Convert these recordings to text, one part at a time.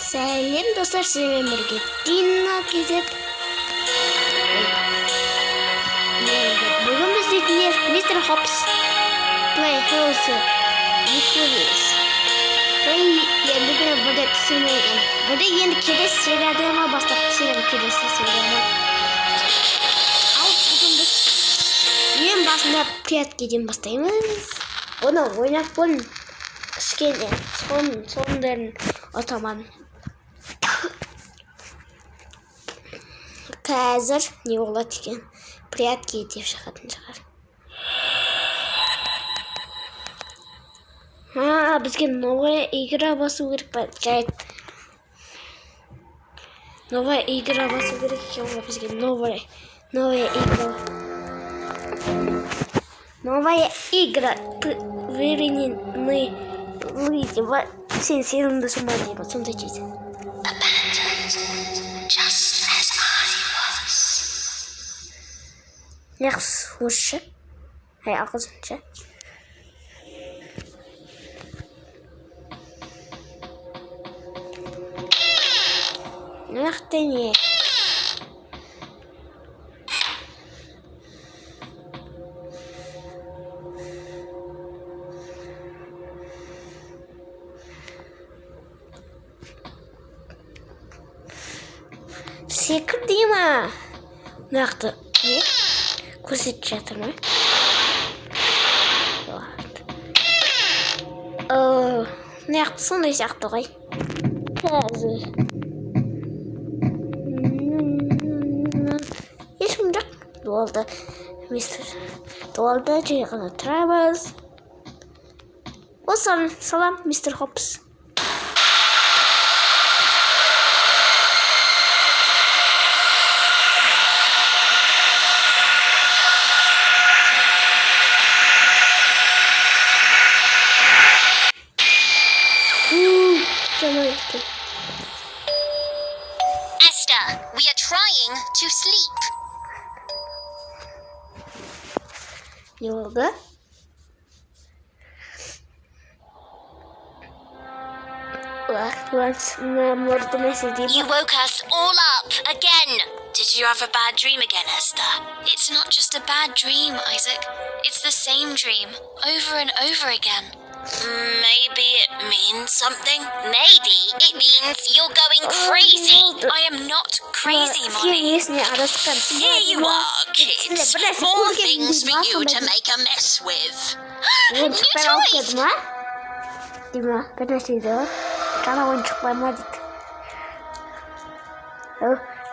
Сәлем достар, сізбен бірге Дина кезет. Бүгін біздегілер мистер Хопс Playhouse Николас. Бүгін бірде түсірмеген. Бірде енді келесі серияда бастап түсірем келесі серияда. Ал бүгін біз ең басында приятkedен бастаймыз. Оны ойнап болын кішкене соңдарын атаман. Қазір не болады екен? Приятке деп шығатын шығар. Бізге новая игра басу керек па? Жайт. Новая игра басу керек екен ғой бізге. Новая игра. Новая игра. Выверенный лыди. Сен сенімді сұма дейбі. Сонда жейді. Yaxşı, hoşça. Hay, ağzınca. Nerede ne? Секір değil mi? Nerede? Ne? Көрсетіп жатыр ма? Неғып сондай сияқты ғой. Қазір. Ешкім жоқ. Дуалда. Дуалда жай ғана тұрамыз. Осыған салам, мистер Хопс. Esther, we are trying to sleep. Ne oldu? You woke us all up again. Did you have a bad dream again, Esther? It's not just a bad dream, Isaac. It's the same dream, over and over again. Maybe it means something. Maybe it means you're going crazy. I am not crazy, Molly. Here you are, kids. More things for you to make a mess with. New toys. Dima, benesiydi. Kana oyuncak var mı dedik.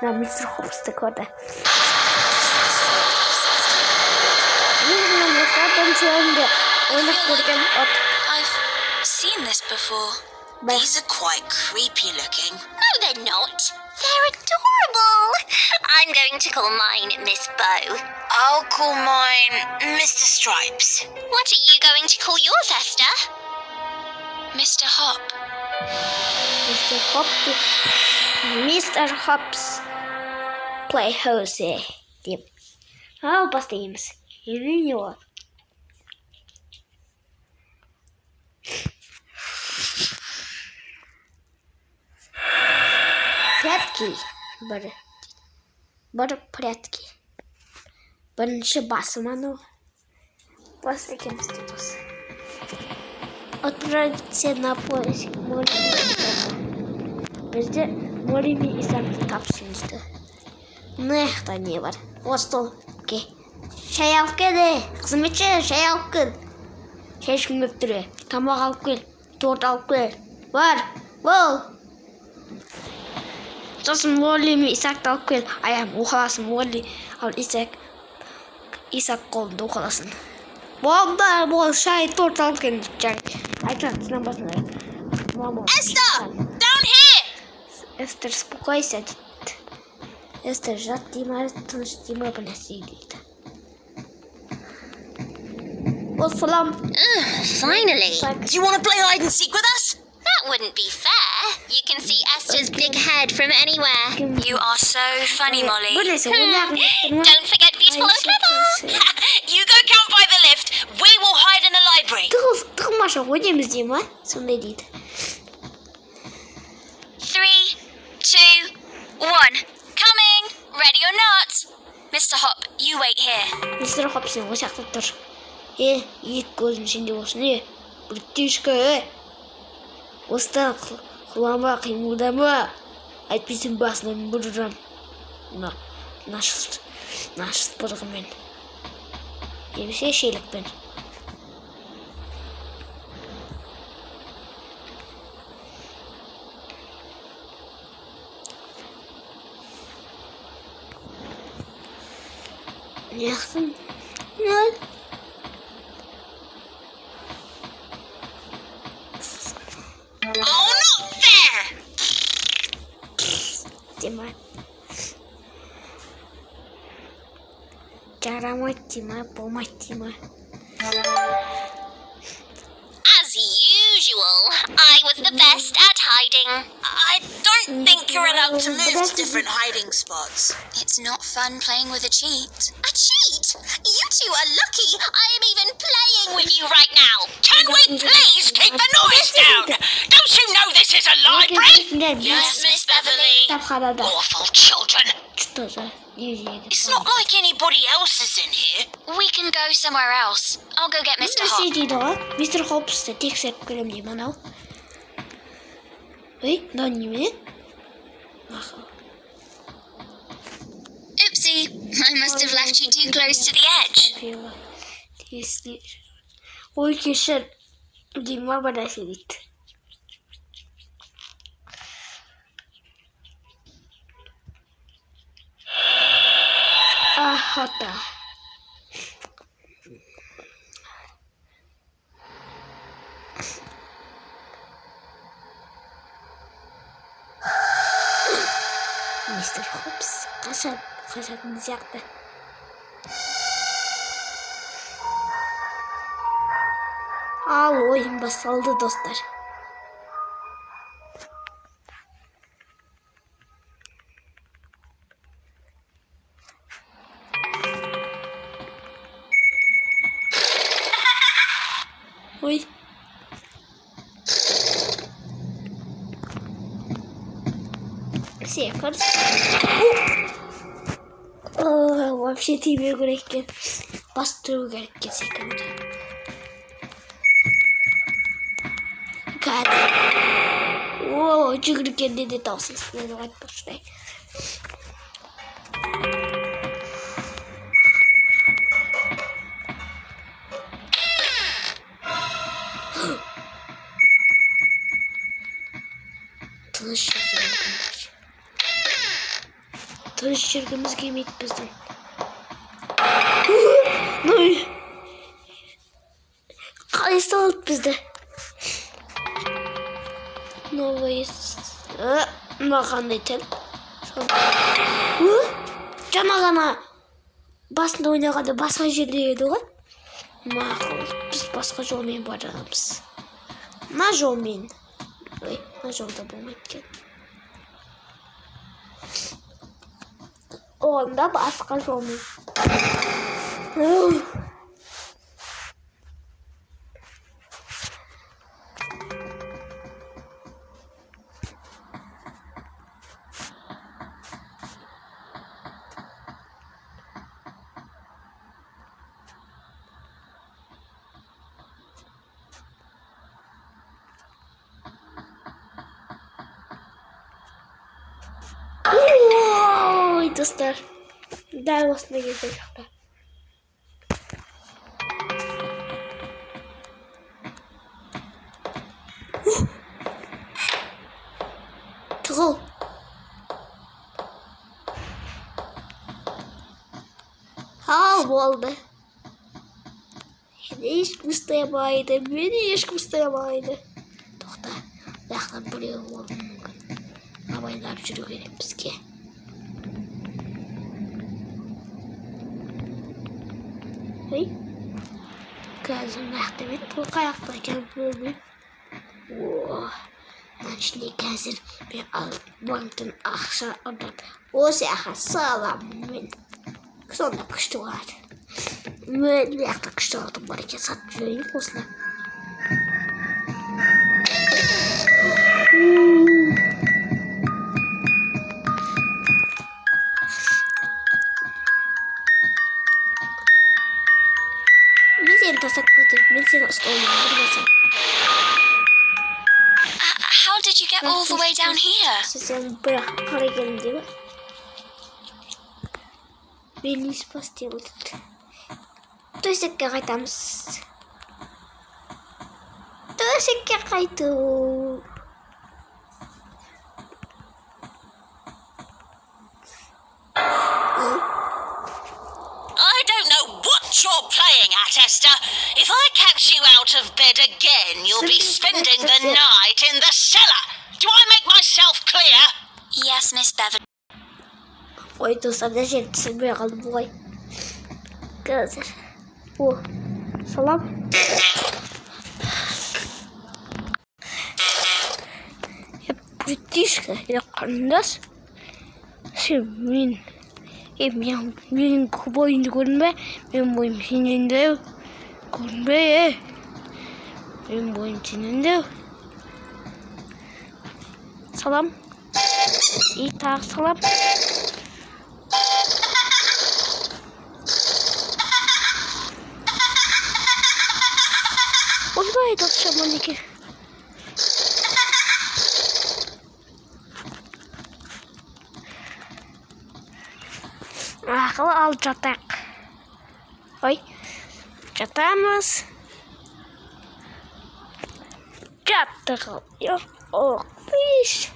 Na Mr. Hops'ta orada. I've seen this before. These are quite creepy looking. No, they're not. They're adorable. I'm going to call mine Miss Bow. I'll call mine Mr. Stripes. What are you going to call yours, Esther? Mr. Hop. Mr. Hop's Playhouse deyip. Al бастаймыз. Елін yok. Прятки. Бір прятки. Бірінші басым анау. Бас екеміз деп осы. Отправиться на поиск Молли. Бізде Молли мен Исақты тапсырды. Нехта не бар. Остол ке. Шай алып келді. Қызметші шай алып кел. Шай ішкім келіп тұр. Тамақ алып кел. Торт алып кел. Бар. Бол. Сосын Молли мен Исақты алып кел. Аяғым оқаласын Молли. Ал Исак қолында оқаласын. Бол шай торт алып кел. Esther, down here! Esther, успокойся. Esther, жат Дима, тыныш Дима білесейді. Well, salam. Finally. Do you want to play hide and seek with us? That wouldn't be fair. You can see Esther's big head from anywhere. You are so funny, Molly. Don't forget beautiful and clever. You go count by the lift. We will hide in the library. Тығылмаша ойнаймыз деймін, сондай дейді. 3, мистер Хопсон осы жақта тұр. Екі көзің сенде болсын, бүрттешкі, Осыдан құлама, қимылдама. Әйтпесем басынан бұрырам. Нашыс бұрғымен. Немесе шелікпен. Яқсын. Тима. Жарамайды Тима, болмайды Тима. As usual, I was the best at hiding. I don't think you're allowed to move to different hiding spots. It's not fun playing with a cheat. A cheat? You two are lucky I am even playing with you right now. Can we please keep the noise down? Don't you know this is a library? Yes, Miss Beverly. Kitapxonada. Awful children. It's not like anybody else is in here. We can go somewhere else. I'll go get Mr. Hop. Дейді ғой, мистер Хопсты тексеріп көрем деймін анау. Мынау немене? Oopsie, I must have left you too close to the edge. Ой, кешір. Деймін бар нәрсе дейді. Ахота. Мистер Хопс қашатын сияқты. Ал ойын басталды достар. Ой. Секунд. Вообще тебе керек. Бастыру керек секунд. Кәді. Жүгіргенде де дауыс естіледі ғой бұрыштай. Тыныш жүргіміз келмейді біздің. Қалай салды бізді? Мағандай тіл. Жаңа ғана басында ойнағанда басқа жерде еді ғой. Мақұл, біз басқа жолмен барамыз. Мына жолмен. Мына жолда болмайды екен. Онда басқа жолмен. Ой, достар. Дәл осында келген жақта. Тұғыл. Ал болды. Ешкім ұстаймайды. Мені ешкім ұстаймайды. Тоқта. Яқтан біреу болуы мүмкін. Абайлап жүру керек бізге. Қазір нақтымет бұл қаяқта екен білмеймін. Мына ішінде қазір мен банктен ақша ұрлап осы жаққа саламын мен. Сонда күшті болады. Мен жақта күшті алтын бар екен сатып жүрейін осыны. How did you get all the way down here? Sizden bırak para gelin değil mi? Beni ispas diye oldu. Төсекке қайтамыз. Төсекке қайту. I don't know what you're playing at, Esther. If I catch you out of bed again, you'll be spending the night in the cellar. Do I make myself clear? Yes, Miss Bevan. Ой, достар, даже түсінбей қалдым бұлай. Қазір. О, салам. Братишка, или қарындас. Сен менің бойымды көрінбе, мен бойым сенендеу. Көрінбе, мен бойым сенендеу. Салам. И тағы салам. Ойбай, тапшаман екен. Ақылы алып жатақ. Ой, жатамыз. Жаттық. Ох, биш.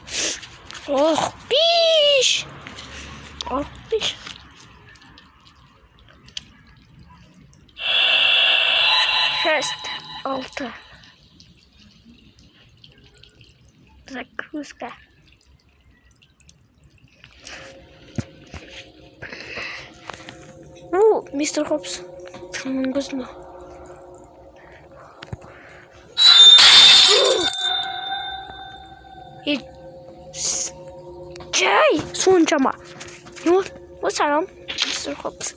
Ох, биш. Ох, биш. Шесть, алты. Загрузка. Мистер Хопс. Көзіме. Жай, соншама. Вот сарам, мистер Хопс.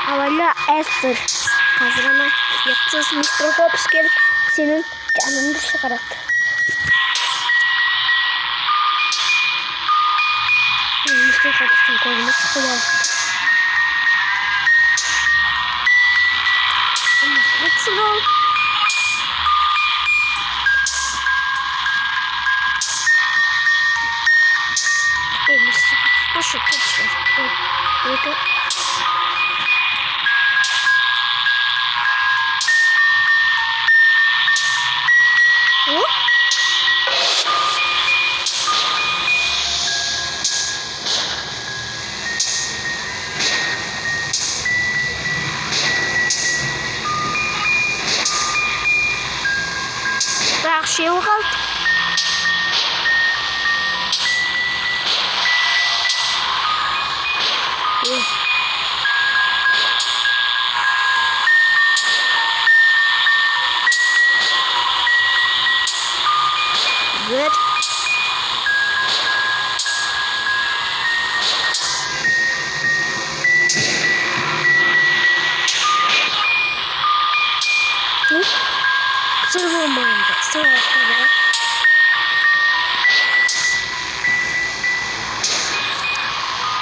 Аваля Эстер. Қазір ана яқсыз мистер Хопс келіп, сенің жаныңды шығарады. Мистер Хопстың көзіне шықылады. Өтсін ол. Мистер Хопс көзіне. Бірақ шеу қалды. Good. Нормально, сразу, да?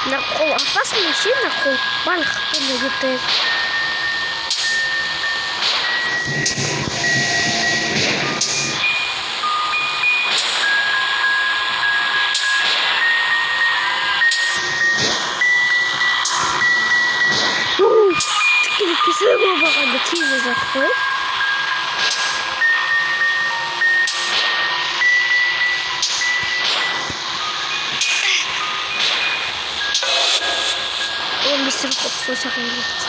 На қол опасно, сен на қол балықты нагетает. Такие кислые бабы, тизы закрой. Мистер Хопс осақын кетті.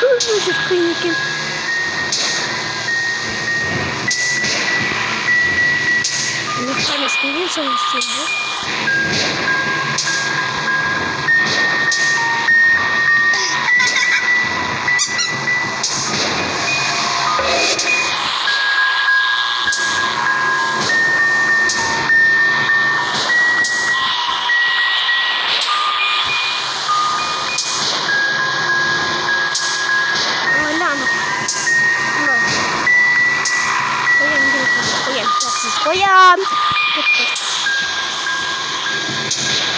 Өте қиын екен. Нақтан ескенген соң істейді. Қоян!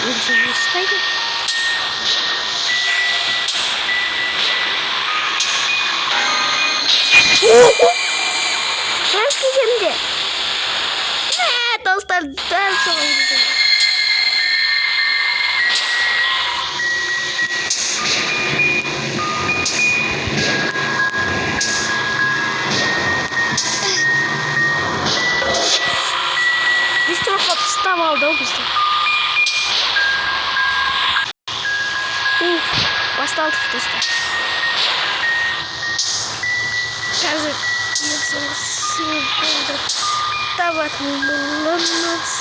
Енді өспайды. Мен кеземде. Достар, дәл соған кеземде. Ұстап алды ол бізді. Басталдық достар. Қазір секунды табатын боламыз.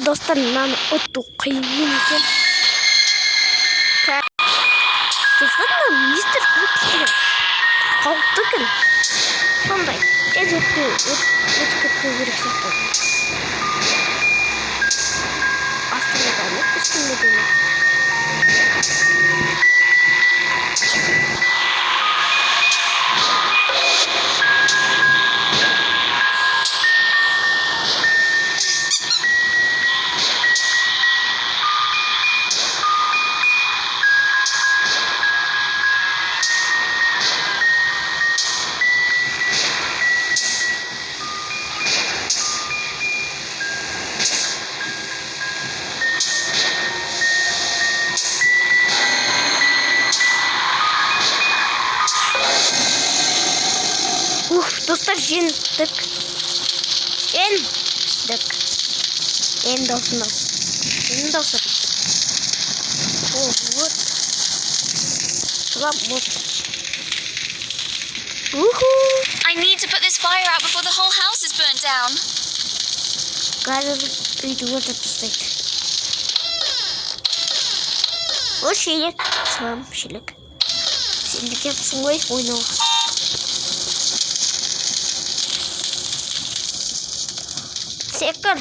Достар, мынаны ұту қиын екен. Достар, мистер Хопстың қауіпті екен. Сондай, тез өтіп кетпеу керек сияқты. Астында да емес, үстінде де емес. Достар, жеңдік. Енді осында. Вот. I need to put this fire out before the whole house is burnt down. Қазір үйді өртеп тастайды. Ол шелек. Сам шелек. Сен де кепсің ғой ойнауға. Секір.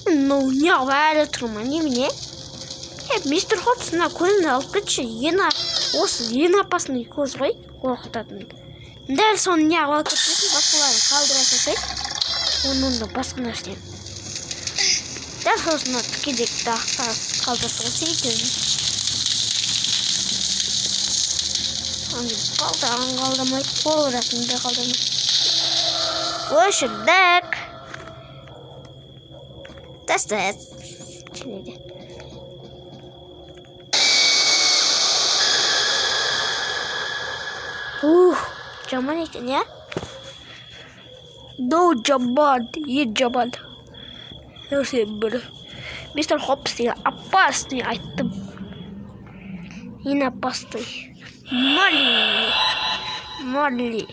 Не бәрі тұрма немене? Мистер Хопсына көзін алып кетші. Осы ең апасының көз ғой. Қорқытатын. Дәл соны не алып кетші. Басқаларын қалдыра сасайды. Оның да басқа нәрсе. Дәл сосына тікедекті қалдырса екен. Қалдырған қалдырмайды. Қолыратында қалдырмайды. Өшірдік. Тәстәт. Шынайды. Жаман екен, я? Доу жаман, жаман. Өсе бір. Мистер Хопс деген опасный айттым. Ең опасный. Молли.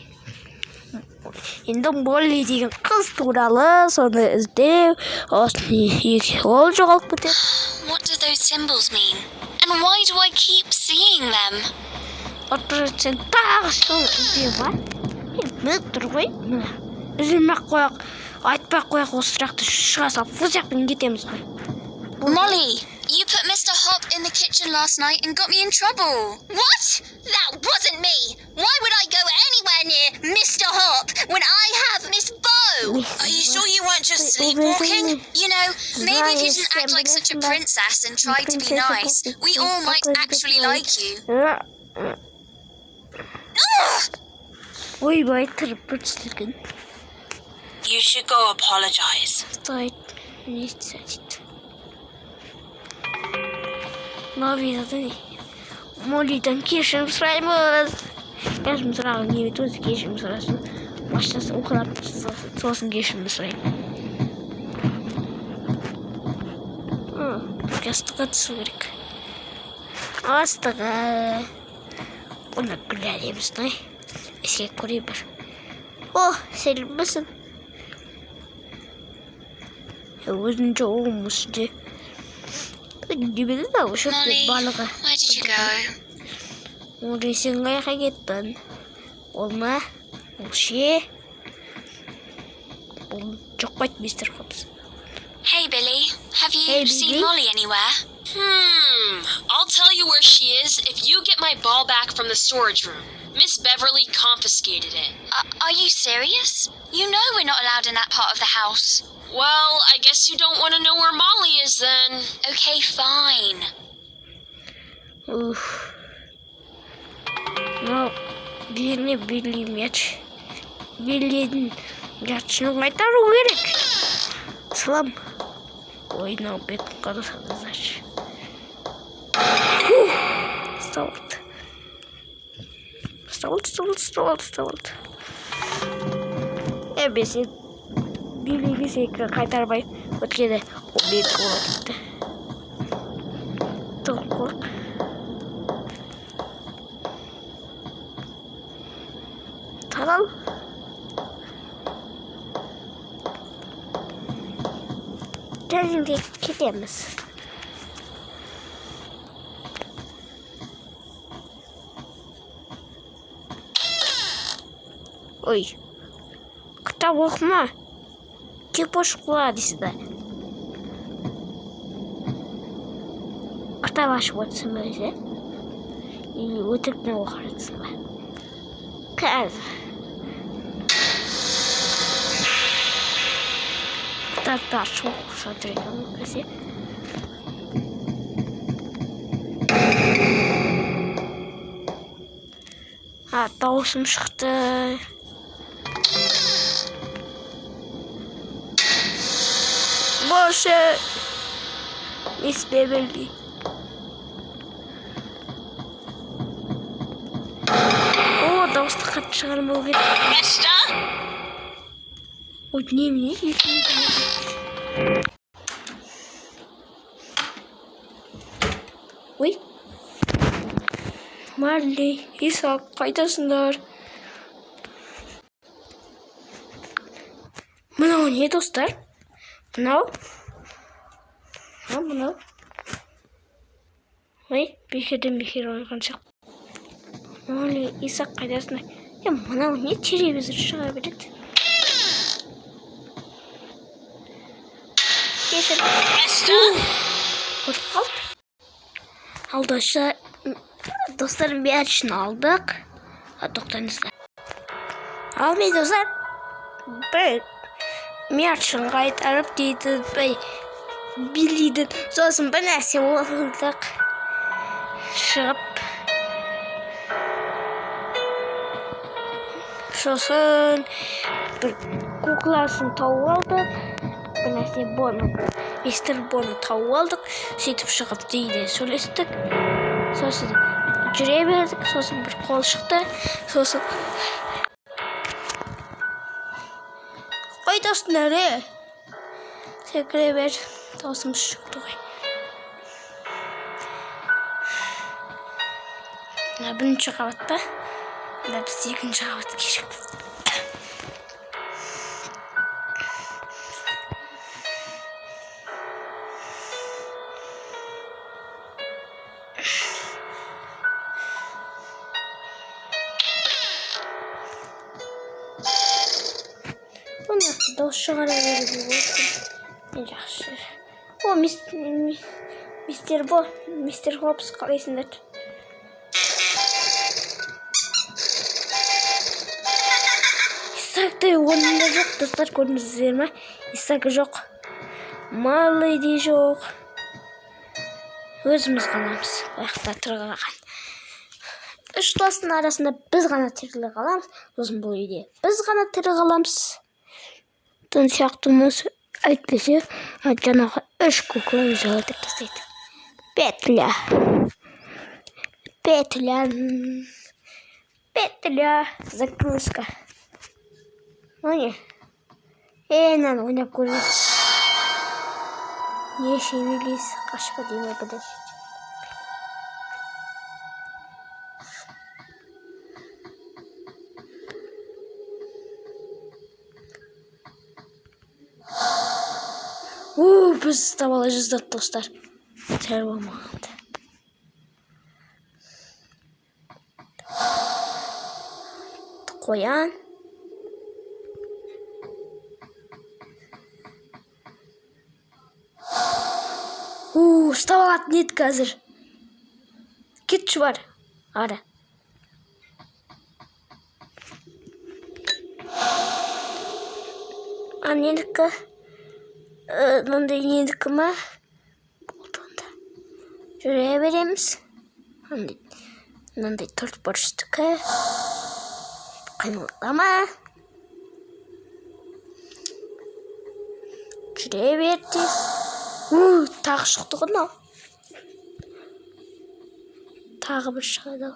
Енді Молли деген қыз туралы соны іздеу. Ол жоғалып кетеді. What do those symbols mean? And why do I keep seeing them? отырсаң тағы сол іздеу бар. Біліп тұр ғой. Үзілмей-ақ қояқ, айтпай-ақ қояқ, осы сұрақты шыға салып, бұл жақпен кетеміз ғой. Molly, you put Mr. Hop in the kitchen last night and got me in trouble. What? That wasn't me. Why would I go anywhere near Mr. Hop when I have Miss Bo? Are you sure you weren't just sleepwalking? You know, maybe if you didn't act like such a princess and tried to be nice, we all might actually like you. Ойбай, тұрып біртістірген. You should go apologize. Стоит, не садит. Но видно, не. Молитан кешірім сұраймыз. Кешірім сұрағым келмейді, өзі кешірім сұрасын. Машинасы оқылап, сосын кешірім сұраймын. Астыға түсу керек. Астыға. Оны күләлеміз, не? Еске көре бір. О, сәлембісің. Өзін жоғым үсінде. Molly, where did you go? Molly, сен қайқа кеттің? Ол ма? Ол ше? Ол жоқ қойды, мистер Хопс. Hey, Billy, have you seen Molly anywhere? I'll tell you where she is if you get my ball back from the storage room. Miss Beverly confiscated it. Are you serious? You know we're not allowed in that part of the house. Well, I guess you don't want to know where Molly is then. Okay, fine. No, Billy мяч. Billy'дің жатшының қайтару керек. Салам. Ойнау бетін қарасады, значит. Столт. Бесе Билли бесе қайтарбай өткеді. Ол бет болады. Тоққорқ. Тарал. Тәзімде кетеміз. Ой, кітап оқыма. Тек бош құла дейсізді. Кітап ашып отырсың ба өзі? Өтіріктен оқыр жатсың ба? Қазір. Кітапты ашып оқып жатыр екен көсе. Дауысым шықты. Боже, Мисс Беверли. О, дауысты қатты шығармау керек. Esther? Ой, не? Ой. Марли, Исаак, қайдасыңдар? Мынау не, достар? Мынау? Мынау? Ой, бекер ойған шық. Марли, Исаак, қайдасыңдар? Мынау не, телевизор шыға береді? Кешір. Esther? Көріп қалды. Алдашы, достарым бәрі үшін алдық. Тоқтаңыздар. Ал мен достар, бір мячын қайтарып дейді, Биллидің сосын бір нәрсе олдық. Шығып. Сосын бір кукласын тауып алдық. Бір нәрсе Боны, мистер Боны тауып алдық. Сөйтіп шығып дейді, сөйлестік. Сосын жүре бердік, сосын бір қол шықты, сосын қой достар, секіре бер, даусым шықты ғой. Бірінші қабатта, біз екінші қабат керек. дауыс шығара беруге болады. Жақсы. О, мистер Хопс, қалайсыңдар? Исакты орнында жоқ, достар, көрдіңіздер ме? Исак жоқ. Малы де жоқ. Өзіміз қаламыз. Аяқта тұрған. Үш кластың арасында біз ғана тірілі қаламыз. Сосын бұл үйде біз ғана тірі қаламыз. Тон сияқтымыз әйтпесе, жаңағы үш кукла өзі өлтіріп тастайды. Петля. Загрузка. Оне. Наны ойнап көрмес. Не шевелес, қашпа деймі бұдасы. Біз табала жүздік достар. Тәрі болмағанды. Қоян. Ұстап нет қазір. Кетші бар. Ары. Нендікі? Мындай нендікі ма? Болды онда. Жүре береміз. Мындай төрт бұрыштікі. Қимылдама. Жүре бердіз. Тағы шықты ғына. Тағы бір шығады.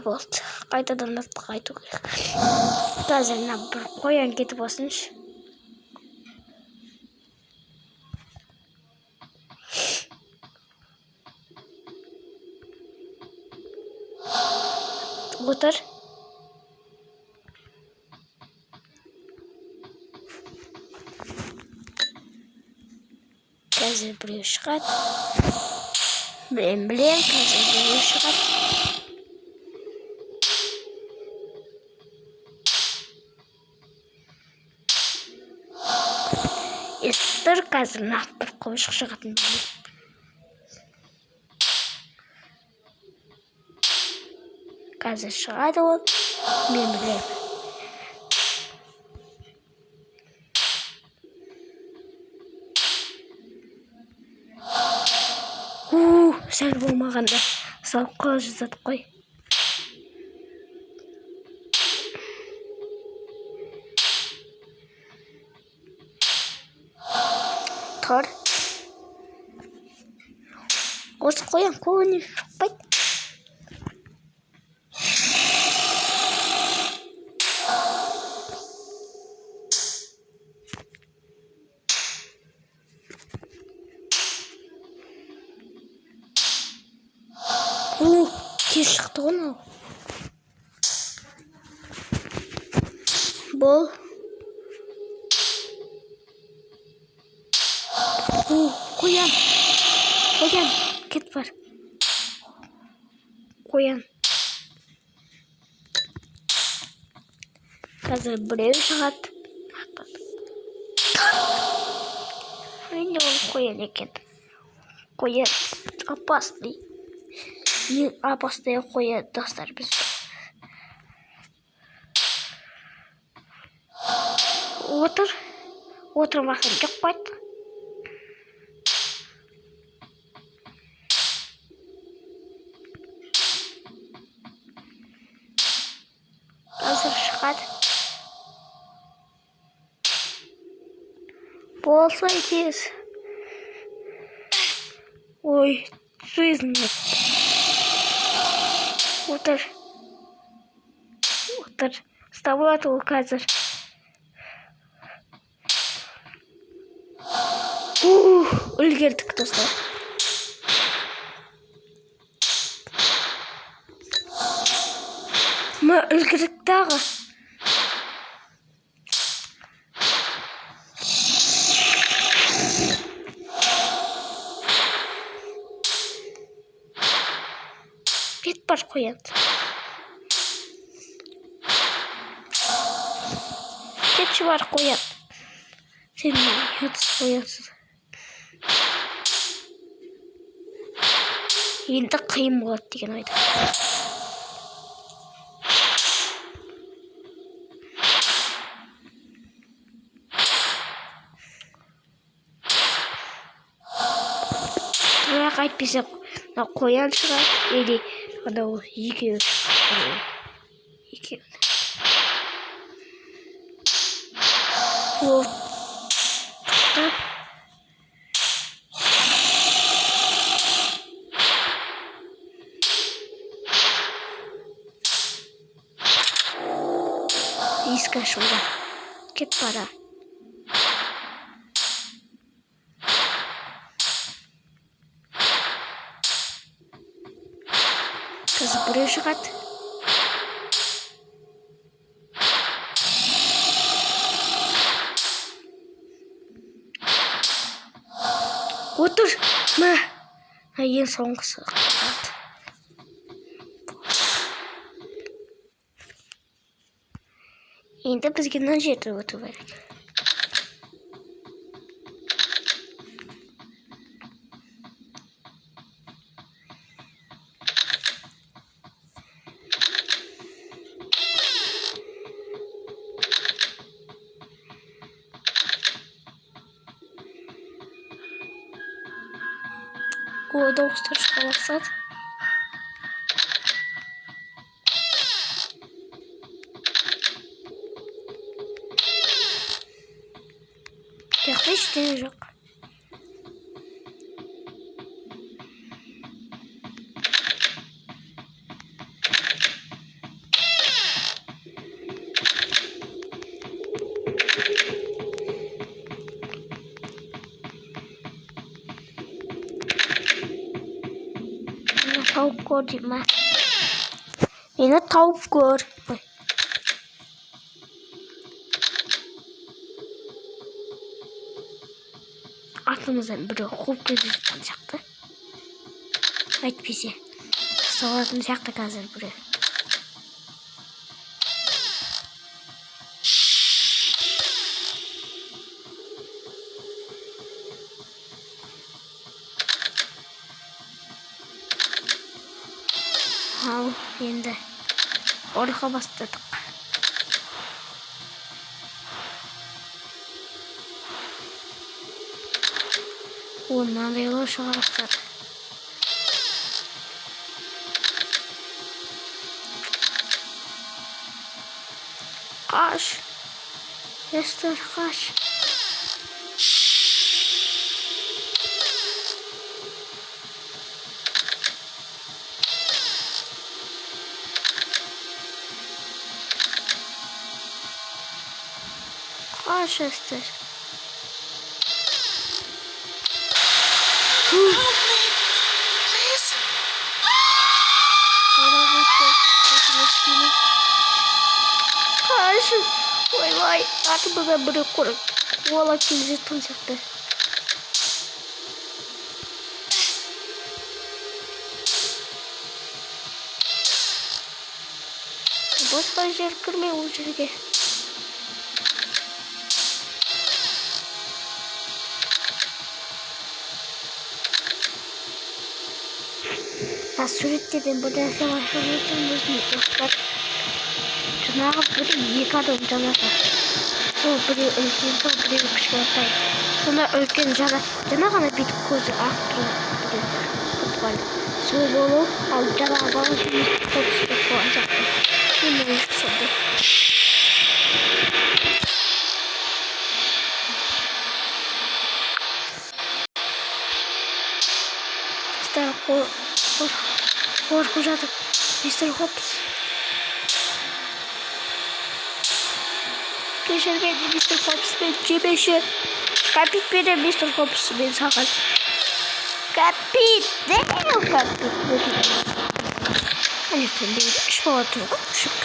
Болды. Қайтадан қайту керек. Қазір бір қоян кетіп осыншы. Отыр. Қазір біреу шығады. Білем, қазір біреу шығады. Естір қазір нақ бір қойшық шығатын білем. Қазір шығады ол, мен білем. Сәл болмағанда салып қол жазады қой. Тұр. Осы қоян көңіне шықпайды. Тез шықты ғой мынау. Бол. Қоян. Кет бар. Қоян. Қазір біреу шығады. Енді ол қоян екен. Қоян опасный. Опасный қоян достар біз. Отырмақын жоқ қойды. Қазір шығады. Болса тез. Ой, жизнь нет. Отыр. Ставлады ол қазір. Үлгердік достар. Ма үлгердік дағы. бар Қоянды. Кетші бар Қоянды. Сен ұятсыз Қоянсыз. Енді қиын болады деген ойда. Бірақ айтпесе Қоян шығады, или анау екеуі. Вот. Ескі ашуда. Кет бара. Қазір біреу шығады. Отыр. Ма. Ең соңғысы қалады. Енді бізге мына жерде өту керек. О, дауыстар шыға бастады. Жақта ештеңе жоқ. Tauып көр деймін. Мені тауып көр. Артымыздан біреу қуып келе жатқан сияқты. Айтпесе. Ұсталатын сияқты қазір біреу. Ал, енді орға бастадық. Мынандайлар шыға бастады. Қаш. Естер, қаш. Қаш, Естер. Қашы, ой-ой, артымызда біреу қуалап келе жатқан сияқты. Босқа жер кірме ол жерге. Суреттерден бір нәрсе байқап отырмын, өзіме достар. Жаңағы бір екі адам жанады. Сол біреу үлкен, сол біреу кішкентай. Сонда үлкен жаңа ғана бүйтіп көзі ақ тұрады. Сол болу, ал жаңағы бала жұмысты қорсықты қоған сияқты. Мен өшкі сондай. Қорқып жатыр. Мистер Хопс. Кешір мені, мистер Хопс, мен жемеші. Капит берем, мистер Хопс, мен саған. Капит, дәл капит. Әнектен мен үш бала тұрға ұшық.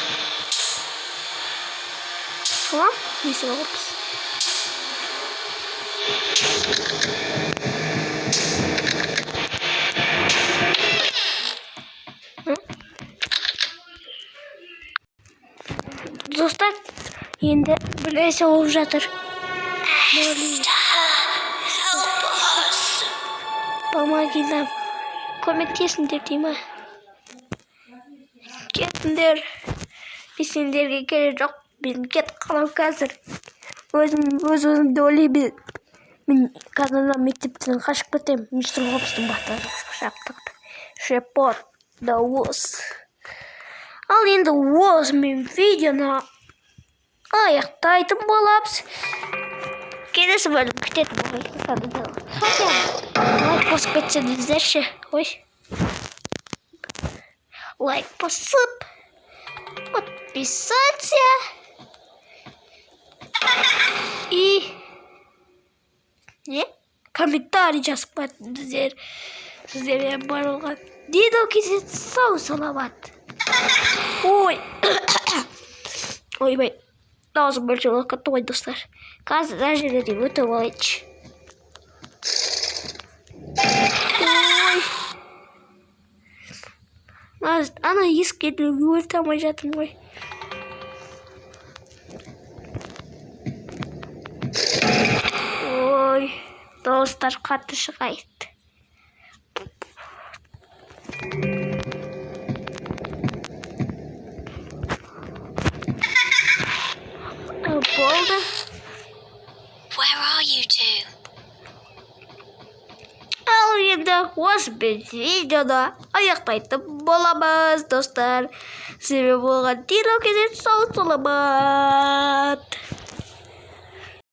Солам, мистер Хопс. Енді бір нәрсе болып жатыр. Помоги нам. Көмектесіңдер дей ма? Кетіңдер. Мен сендерге керек жоқ. Мен кетіп қалам қазір. Өзімді ойлаймын. Мен қазір мектептен қашып кетемін. Мистер Хопстың бақтары шаптықты. Шепот. Да осы. Ал енді осымен видеоны аяқтайтын боламыз. Келесі бөлім күтетін болайық. Лайк басып кетсеңіздерші. Ой. Лайк басып. Подписаться. И не? Комментарий жазып қоятыңыздар. Сіздерге барлығы дидо кезет сау саламат. Ой. Ойбай. Даусым бөлшеуі қатты ой достар. Қазір әжелерді өтіп алайыншы. Ой. Ана ескерді өрт алмай жатырмын ғой. Ой. Достар қатты шығайды. Болды. Where are you two? Ал енді осы видеода аяқтайтын боламыз, достар. Себебі болған дидо кезет сау саламат.